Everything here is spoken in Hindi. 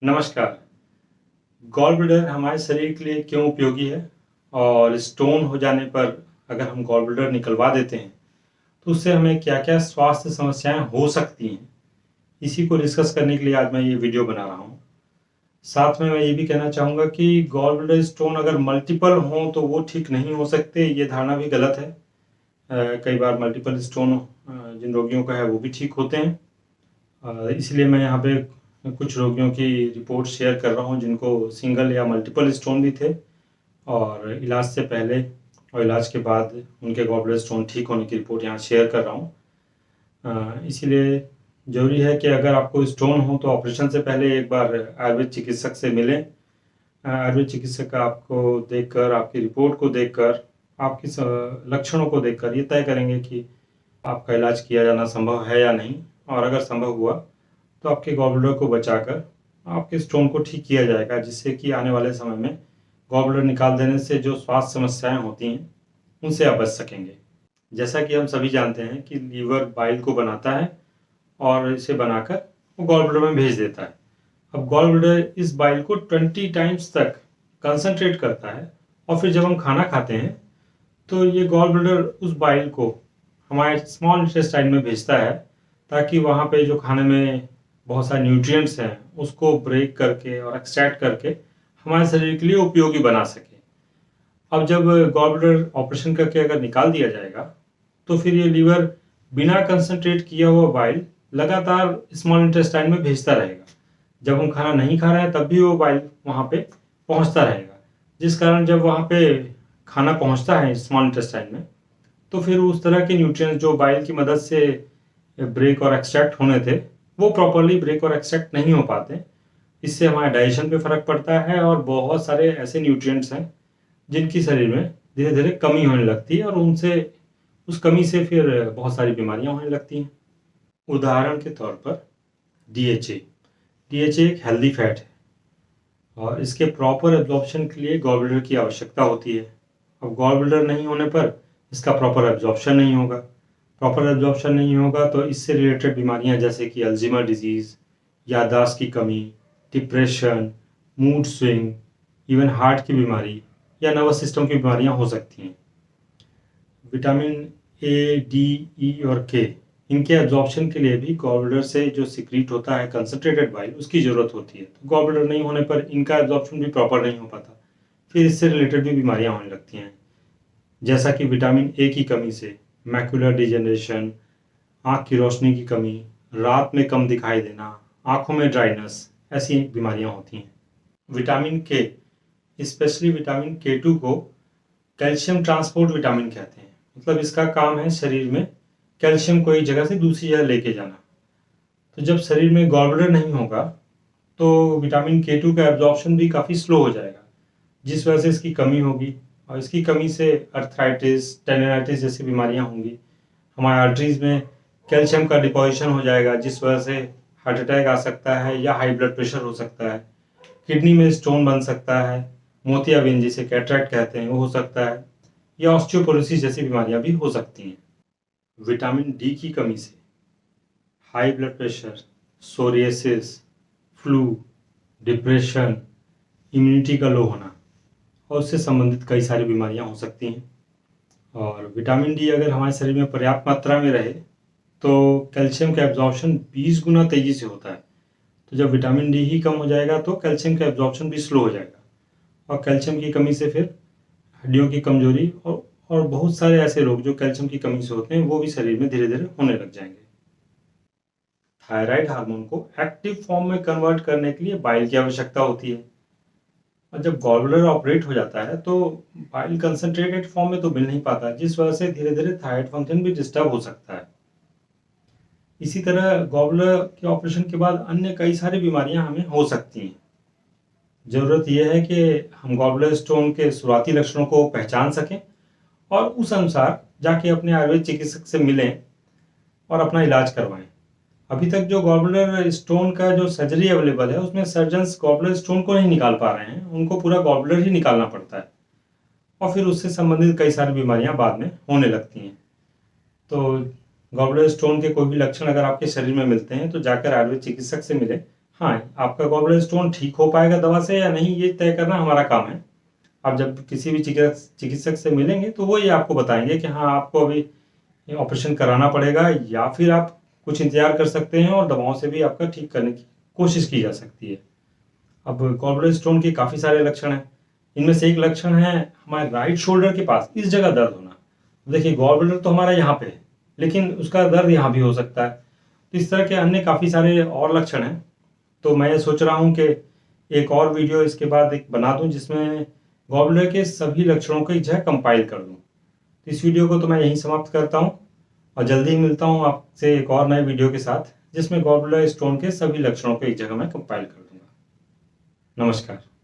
नमस्कार। गॉल ब्लैडर हमारे शरीर के लिए क्यों उपयोगी है और स्टोन हो जाने पर अगर हम गॉल ब्लैडर निकलवा देते हैं तो उससे हमें क्या-क्या स्वास्थ्य समस्याएं हो सकती हैं, इसी को डिस्कस करने के लिए आज मैं ये वीडियो बना रहा हूँ। साथ में मैं ये भी कहना चाहूँगा कि गॉल ब्लैडर स्टोन अगर मल्टीपल हों तो वो ठीक नहीं हो सकते, ये धारणा भी गलत है। कई बार मल्टीपल स्टोन जिन रोगियों का है वो भी ठीक होते हैं। इसलिए मैं यहाँ पे कुछ रोगियों की रिपोर्ट शेयर कर रहा हूँ जिनको सिंगल या मल्टीपल स्टोन भी थे और इलाज से पहले और इलाज के बाद उनके गॉल स्टोन ठीक होने की रिपोर्ट यहाँ शेयर कर रहा हूँ। इसीलिए ज़रूरी है कि अगर आपको स्टोन हो तो ऑपरेशन से पहले एक बार आयुर्वेद चिकित्सक से मिलें। आयुर्वेद चिकित्सक आपको देखकर, आपकी रिपोर्ट को देखकर, आपकी लक्षणों को देखकर ये तय करेंगे कि आपका इलाज किया जाना संभव है या नहीं, और अगर संभव हुआ तो आपके गॉल ब्लैडर को बचाकर आपके स्टोन को ठीक किया जाएगा, जिससे कि आने वाले समय में गॉल ब्लैडर निकाल देने से जो स्वास्थ्य समस्याएं होती हैं उनसे आप बच सकेंगे। जैसा कि हम सभी जानते हैं कि लीवर बाइल को बनाता है और इसे बनाकर वो गॉल ब्लैडर में भेज देता है। अब गॉल ब्लैडर इस बाइल को 20 टाइम्स तक कंसंट्रेट करता है और फिर जब हम खाना खाते हैं तो ये गॉल ब्लैडर उस बाइल को हमारे स्मॉल इंटेस्टाइन में भेजता है, ताकि वहाँ पे जो खाने में बहुत सारे न्यूट्रिएंट्स हैं उसको ब्रेक करके और एक्सट्रैक्ट करके हमारे शरीर के लिए उपयोगी बना सके। अब जब गॉल ब्लैडर ऑपरेशन करके अगर निकाल दिया जाएगा तो फिर ये लीवर बिना कंसंट्रेट किया हुआ बाइल लगातार स्मॉल इंटेस्टाइन में भेजता रहेगा। जब हम खाना नहीं खा रहे हैं तब भी वो बाइल वहाँ पे पहुँचता रहेगा, जिस कारण जब वहाँ पे खाना पहुँचता है स्मॉल इंटेस्टाइन में तो फिर उस तरह के न्यूट्रिएंट्स जो बाइल की मदद से ब्रेक और एक्सट्रैक्ट होने थे वो प्रॉपर्ली ब्रेक और एक्सट्रैक्ट नहीं हो पाते। इससे हमारे डाइजेशन पे फ़र्क पड़ता है और बहुत सारे ऐसे न्यूट्रिएंट्स हैं जिनकी शरीर में धीरे धीरे कमी होने लगती है और उनसे उस कमी से फिर बहुत सारी बीमारियां होने लगती हैं। उदाहरण के तौर पर डीएचए डीएचए एक हेल्दी फैट है और इसके प्रॉपर एब्जॉर्प्शन के लिए गॉल ब्लैडर की आवश्यकता होती है। अब गॉल ब्लैडर नहीं होने पर इसका प्रॉपर एब्जॉर्प्शन नहीं होगा। प्रॉपर एब्जॉर्प्शन नहीं होगा तो इससे रिलेटेड बीमारियां जैसे कि अल्जीमर डिजीज़, याददाश्त की कमी, depression, mood swing, even heart की बीमारी या नर्वस सिस्टम की बीमारियां हो सकती हैं। विटामिन ए, डी, ई और के इनके एब्जॉर्प्शन के लिए भी गॉल ब्लैडर से जो सीक्रेट होता है कंसंट्रेटेड बाइल, उसकी ज़रूरत होती है। तो गॉल ब्लैडर नहीं होने पर इनका एब्जॉर्प्शन भी प्रॉपर नहीं हो पाता, फिर इससे रिलेटेड भी बीमारियां होने लगती हैं, जैसा कि विटामिन ए की कमी से मैक्युलर डिजेनरेशन, आँख की रोशनी की कमी, रात में कम दिखाई देना, आँखों में ड्राइनेस, ऐसी बीमारियां होती हैं। विटामिन के, स्पेशली विटामिन के2 को कैल्शियम ट्रांसपोर्ट विटामिन कहते हैं। मतलब इसका काम है शरीर में कैल्शियम को एक जगह से दूसरी जगह लेके जाना। तो जब शरीर में गॉल ब्लैडर नहीं होगा तो विटामिन के2 का एब्जॉर्प्शन भी काफ़ी स्लो हो जाएगा, जिस वजह से इसकी कमी होगी और इसकी कमी से अर्थराइटिस, टेंडिनाइटिस जैसी बीमारियां होंगी। हमारे आर्टरीज में कैल्शियम का डिपॉजिशन हो जाएगा, जिस वजह से हार्ट अटैक आ सकता है या हाई ब्लड प्रेशर हो सकता है। किडनी में स्टोन बन सकता है, मोतियाबिंद जिसे कैटरेक्ट कहते हैं वो हो सकता है, या ऑस्टियोपोरोसिस जैसी बीमारियां भी हो सकती हैं। विटामिन डी की कमी से high blood pressure, psoriasis, flu, depression, immunity का लो होना और उससे संबंधित कई सारी बीमारियां हो सकती हैं। और विटामिन डी अगर हमारे शरीर में पर्याप्त मात्रा में रहे तो कैल्शियम का एब्जॉर्प्शन 20 गुना तेज़ी से होता है। तो जब विटामिन डी ही कम हो जाएगा तो कैल्शियम का एब्जॉर्प्शन भी स्लो हो जाएगा और कैल्शियम की कमी से फिर हड्डियों की कमजोरी और बहुत सारे ऐसे रोग जो कैल्शियम की कमी से होते हैं वो भी शरीर में धीरे धीरे होने लग जाएंगे। थायराइड हार्मोन को एक्टिव फॉर्म में कन्वर्ट करने के लिए बाइल की आवश्यकता होती है और जब गॉल ब्लैडर ऑपरेट हो जाता है तो बाइल कंसंट्रेटेड फॉर्म में तो मिल नहीं पाता, जिस वजह से धीरे धीरे थायराइड फंक्शन भी डिस्टर्ब हो सकता है। इसी तरह गॉल ब्लैडर के ऑपरेशन के बाद अन्य कई सारी बीमारियां हमें हो सकती हैं। ज़रूरत यह है कि हम गॉल ब्लैडर स्टोन के शुरुआती लक्षणों को पहचान सकें और उस अनुसार जाके अपने आयुर्वेद चिकित्सक से मिलें और अपना इलाज करवाएं। अभी तक जो गॉल ब्लैडर स्टोन का जो सर्जरी अवेलेबल है उसमें सर्जन्स गॉल ब्लैडर स्टोन को नहीं निकाल पा रहे हैं, उनको पूरा गॉल ब्लैडर ही निकालना पड़ता है और फिर उससे संबंधित कई सारी बीमारियां बाद में होने लगती हैं। तो गॉल ब्लैडर स्टोन के कोई भी लक्षण अगर आपके शरीर में मिलते हैं तो जाकर आयुर्वेद चिकित्सक से मिलें, हाँ, आपका गॉल ब्लैडर स्टोन ठीक हो पाएगा दवा से या नहीं, ये तय करना हमारा काम है। आप जब किसी भी चिकित्सक से मिलेंगे तो वो ये आपको बताएंगे कि हाँ, आपको अभी ऑपरेशन कराना पड़ेगा या फिर आप कुछ इंतजार कर सकते हैं और दवाओं से भी आपका ठीक करने की कोशिश की जा सकती है। अब गॉल ब्लैडर स्टोन के काफ़ी सारे लक्षण हैं। इनमें से एक लक्षण है हमारे राइट शोल्डर के पास इस जगह दर्द होना। देखिए, गॉल ब्लैडर तो हमारा यहाँ पे है, लेकिन उसका दर्द यहाँ भी हो सकता है। तो इस तरह के अन्य काफ़ी सारे और लक्षण हैं। तो मैं सोच रहा हूँ कि एक और वीडियो इसके बाद एक बना दूँ जिसमें गॉल ब्लैडर के सभी लक्षणों को एक जगह कंपाइल कर दूँ। तो इस वीडियो को तो मैं यहीं समाप्त करता हूँ और जल्दी ही मिलता हूँ आपसे एक और नए वीडियो के साथ जिसमें गॉल ब्लैडर स्टोन के सभी लक्षणों को एक जगह मैं कंपाइल कर दूंगा। नमस्कार।